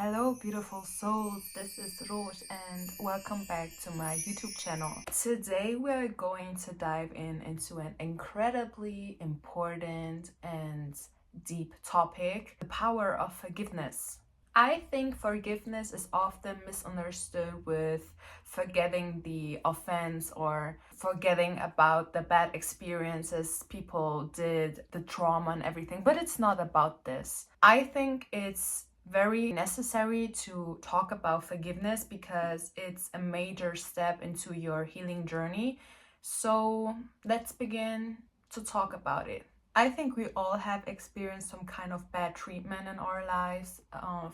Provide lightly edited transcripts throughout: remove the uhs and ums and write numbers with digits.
Hello beautiful souls, this is Rozh and welcome back to my YouTube channel. Today we're going to dive into an incredibly important and deep topic, the power of forgiveness. I think forgiveness is often misunderstood with forgetting the offense or forgetting about the bad experiences people did, the trauma and everything, but it's not about this. I think it's very necessary to talk about forgiveness because it's a major step into your healing journey. So let's begin to talk about it. I think we all have experienced some kind of bad treatment in our lives,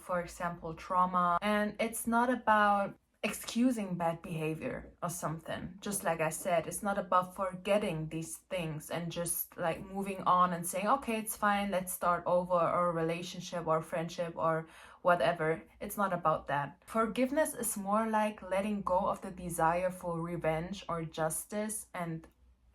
for example, trauma. And it's not about excusing bad behavior or something. Just like I said, it's not about forgetting these things and just like moving on and saying, okay, it's fine, let's start over, or a relationship or friendship or whatever. It's not about that. Forgiveness is more like letting go of the desire for revenge or justice and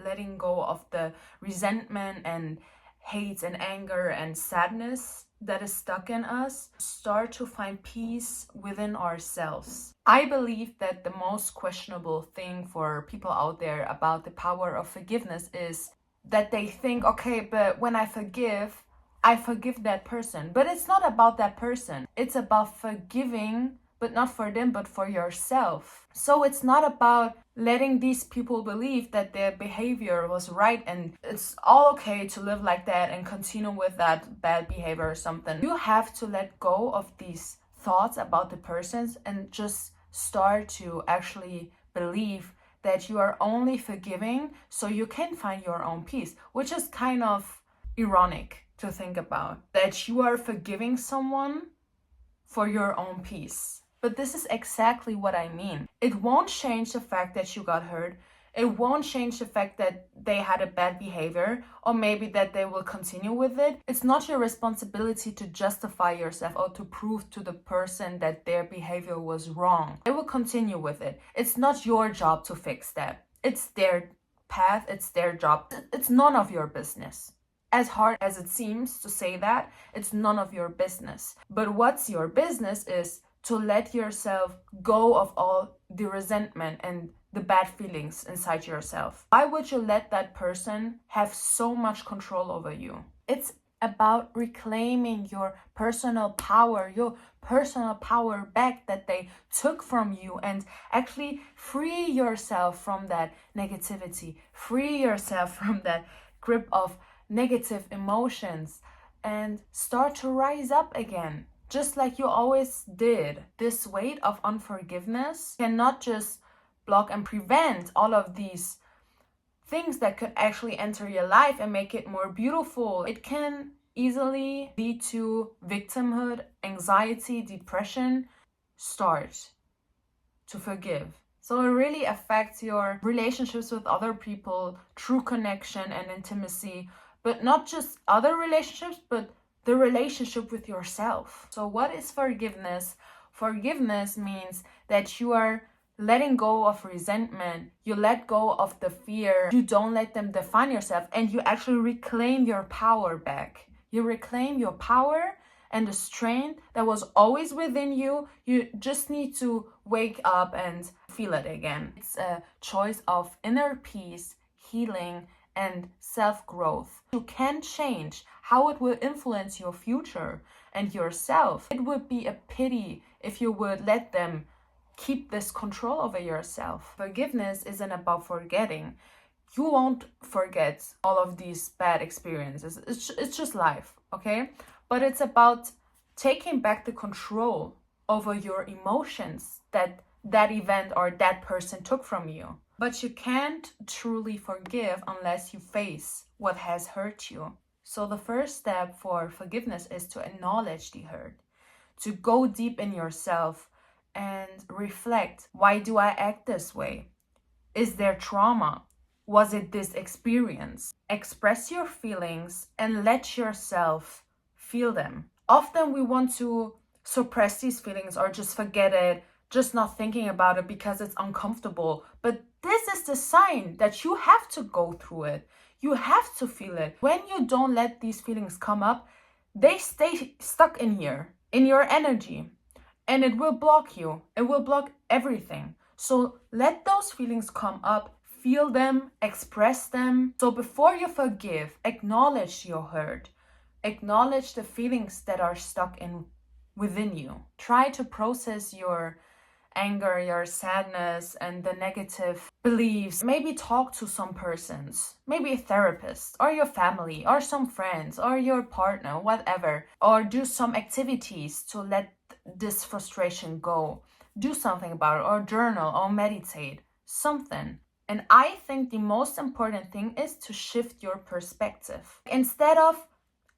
letting go of the resentment and hate and anger and sadness that is stuck in us. Start to find peace within ourselves. I believe that the most questionable thing for people out there about the power of forgiveness is that they think, okay, but when I forgive that person. But it's not about that person. It's about forgiving, but not for them, but for yourself. So it's not about letting these people believe that their behavior was right and it's all okay to live like that and continue with that bad behavior or something. You have to let go of these thoughts about the persons and just start to actually believe that you are only forgiving so you can find your own peace, which is kind of ironic to think about, that you are forgiving someone for your own peace. But this is exactly what I mean. It won't change the fact that you got hurt. It won't change the fact that they had a bad behavior or maybe that they will continue with it. It's not your responsibility to justify yourself or to prove to the person that their behavior was wrong. They will continue with it. It's not your job to fix that. It's their path, it's their job. It's none of your business. As hard as it seems to say that, it's none of your business. But what's your business is to let yourself go of all the resentment and the bad feelings inside yourself. Why would you let that person have so much control over you? It's about reclaiming your personal power back that they took from you, and actually free yourself from that negativity, free yourself from that grip of negative emotions and start to rise up again, just like you always did. This weight of unforgiveness cannot just block and prevent all of these things that could actually enter your life and make it more beautiful. It can easily lead to victimhood, anxiety, depression. Start to forgive. So it really affects your relationships with other people, true connection and intimacy, but not just other relationships, but the relationship with yourself. So what is forgiveness? Forgiveness means that you are letting go of resentment, you let go of the fear, you don't let them define yourself, and you actually reclaim your power back. You reclaim your power and the strength that was always within you. You just need to wake up and feel it again. It's a choice of inner peace, healing, and self-growth. You can change how it will influence your future and yourself. It would be a pity if you would let them keep this control over yourself. Forgiveness isn't about forgetting. You won't forget all of these bad experiences. It's just life, okay? But it's about taking back the control over your emotions that event or that person took from you. But you can't truly forgive unless you face what has hurt you. So the first step for forgiveness is to acknowledge the hurt, to go deep in yourself and reflect, why do I act this way? Is there trauma? Was it this experience? Express your feelings and let yourself feel them. Often we want to suppress these feelings or just forget it, just not thinking about it because it's uncomfortable. But this is the sign that you have to go through it. You have to feel it. When you don't let these feelings come up, they stay stuck in here, in your energy. and it will block you. It will block everything. So let those feelings come up, feel them, express them. So before you forgive, acknowledge your hurt. Acknowledge the feelings that are stuck in within you. Try to process your anger, your sadness, and the negative beliefs. Maybe talk to some persons, maybe a therapist, or your family, or some friends, or your partner, whatever. Or do some activities to let this frustration go. Do something about it, or journal, or meditate, something. And I think the most important thing is to shift your perspective. Instead of,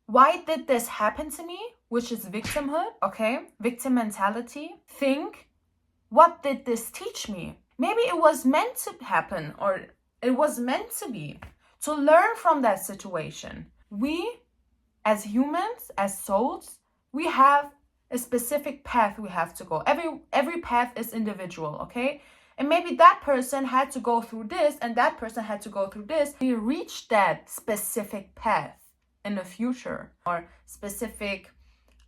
why did this happen to me? Which is victimhood, okay? Victim mentality. Think, what did this teach me? Maybe it was meant to happen, or it was meant to be. To learn from that situation. We, as humans, as souls, we have a specific path we have to go. Every path is individual, okay? And maybe that person had to go through this, and that person had to go through this. We reach that specific path in the future, or specific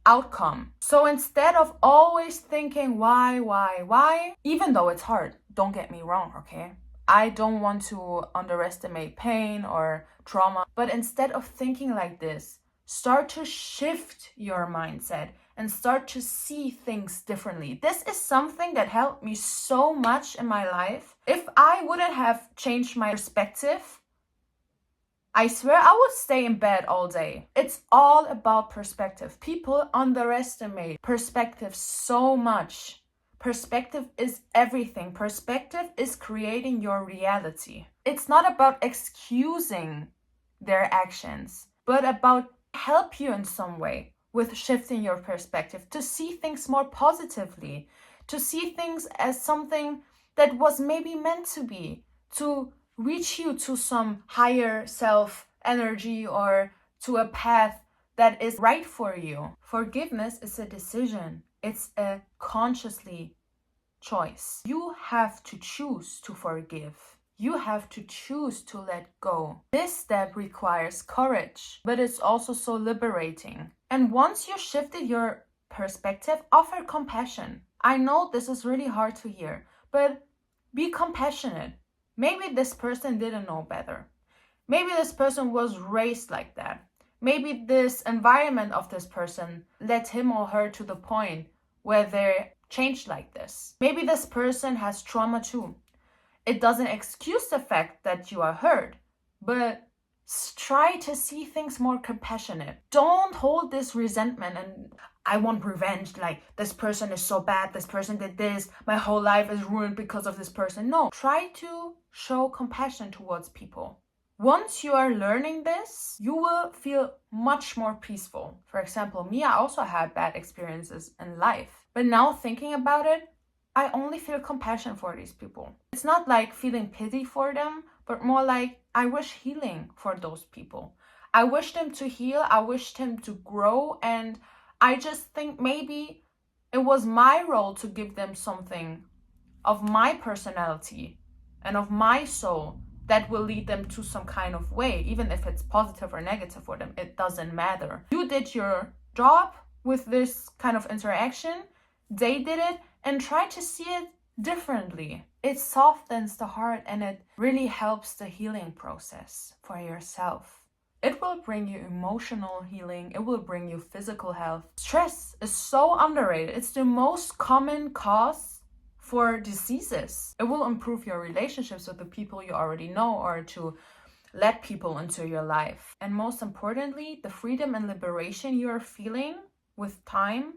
outcome. So instead of always thinking why, even though it's hard, don't get me wrong, okay? I don't want to underestimate pain or trauma, but instead of thinking like this, start to shift your mindset and start to see things differently. This is something that helped me so much in my life. If I wouldn't have changed my perspective, I swear I would stay in bed all day. It's all about perspective. People underestimate perspective so much. Perspective is everything. Perspective is creating your reality. It's not about excusing their actions, but about help you in some way with shifting your perspective, to see things more positively, to see things as something that was maybe meant to be, to reach you to some higher self energy or to a path that is right for you. Forgiveness is a decision. It's a consciously choice. You have to choose to forgive. You have to choose to let go. This step requires courage, but it's also so liberating. And once you shifted your perspective, offer compassion. I know this is really hard to hear, but be compassionate. Maybe this person didn't know better. Maybe this person was raised like that. Maybe this environment of this person led him or her to the point where they're changed like this. Maybe this person has trauma too. It doesn't excuse the fact that you are hurt, but try to see things more compassionate. Don't hold this resentment and I want revenge, like this person is so bad, this person did this, my whole life is ruined because of this person. No, try to show compassion towards people. Once you are learning this, you will feel much more peaceful. For example, me, I also had bad experiences in life, but now thinking about it, I only feel compassion for these people. It's not like feeling pity for them, but more like I wish healing for those people. I wish them to heal, I wish them to grow, and I just think maybe it was my role to give them something of my personality and of my soul that will lead them to some kind of way, even if it's positive or negative for them, it doesn't matter. You did your job with this kind of interaction, they did it, and try to see it differently. It softens the heart and it really helps the healing process for yourself. It will bring you emotional healing. It will bring you physical health. Stress is so underrated. It's the most common cause for diseases. It will improve your relationships with the people you already know or to let people into your life. And most importantly, the freedom and liberation you are feeling with time,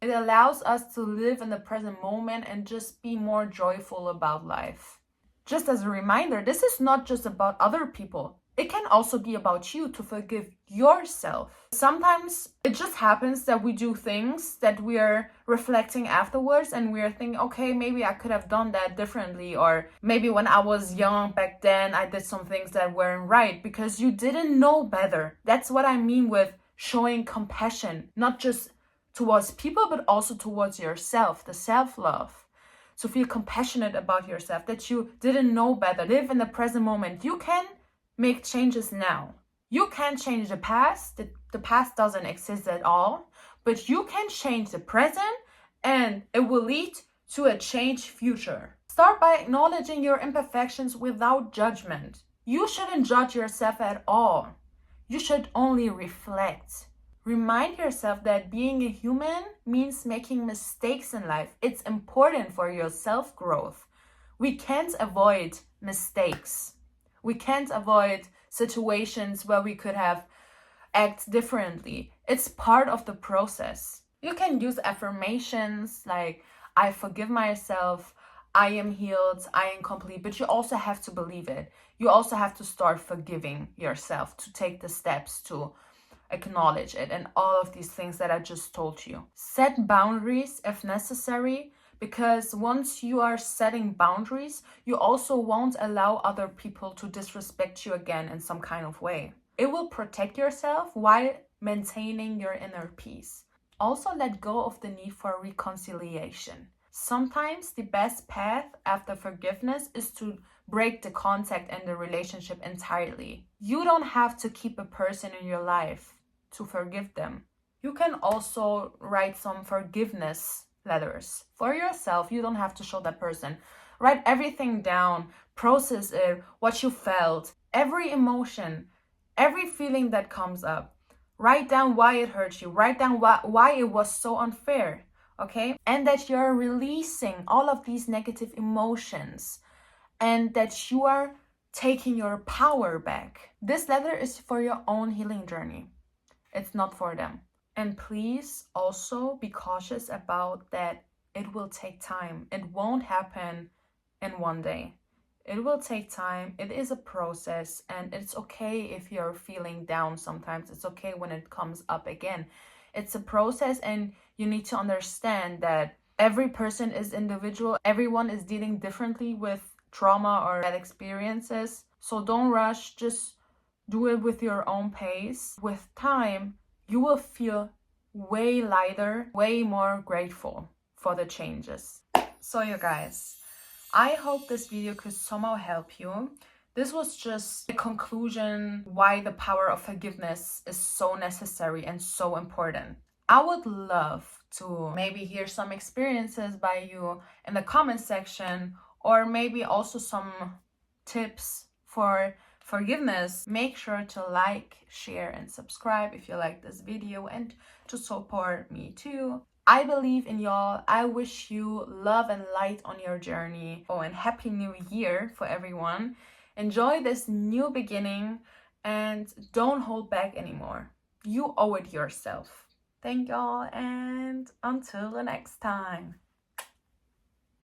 it allows us to live in the present moment and just be more joyful about life. Just as a reminder, this is not just about other people. It can also be about you to forgive yourself. Sometimes it just happens that we do things that we are reflecting afterwards and we are thinking, okay, maybe I could have done that differently, or maybe when I was young back then I did some things that weren't right because you didn't know better. That's what I mean with showing compassion, not just towards people but also towards yourself, the self-love. So feel compassionate about yourself, that you didn't know better. Live in the present moment. You can make changes now. You can't change the past. The past doesn't exist at all, but you can change the present and it will lead to a changed future. Start by acknowledging your imperfections without judgment. You shouldn't judge yourself at all. You should only reflect. Remind yourself that being a human means making mistakes in life. It's important for your self-growth. We can't avoid mistakes. We can't avoid situations where we could have acted differently. It's part of the process. You can use affirmations like, I forgive myself, I am healed, I am complete, but you also have to believe it. You also have to start forgiving yourself, to take the steps to acknowledge it, and all of these things that I just told you. Set boundaries if necessary, because once you are setting boundaries, you also won't allow other people to disrespect you again in some kind of way. It will protect yourself while maintaining your inner peace. Also, let go of the need for reconciliation. Sometimes the best path after forgiveness is to break the contact and the relationship entirely. You don't have to keep a person in your life to forgive them. You can also write some forgiveness letters for yourself. You don't have to show that person. Write everything down, process it, what you felt, every emotion, every feeling that comes up. Write down why it hurt you. Write down why it was so unfair, okay? And that you're releasing all of these negative emotions and that you are taking your power back. This letter is for your own healing journey. It's not for them. And please also be cautious about that. It will take time. It won't happen in one day. It will take time. It is a process, and it's okay if you're feeling down sometimes. It's okay when it comes up again. It's a process, and you need to understand that every person is individual. Everyone is dealing differently with trauma or bad experiences. So don't rush. Just do it with your own pace. With time, you will feel way lighter, way more grateful for the changes. So you guys, I hope this video could somehow help you. This was just a conclusion why the power of forgiveness is so necessary and so important. I would love to maybe hear some experiences by you in the comment section, or maybe also some tips for forgiveness. Make sure to like, share, and subscribe if you like this video, and to support me too. I believe in y'all. I wish you love and light on your journey. Oh, and Happy New Year for everyone. Enjoy this new beginning and don't hold back anymore. You owe it yourself. Thank y'all, and until the next time.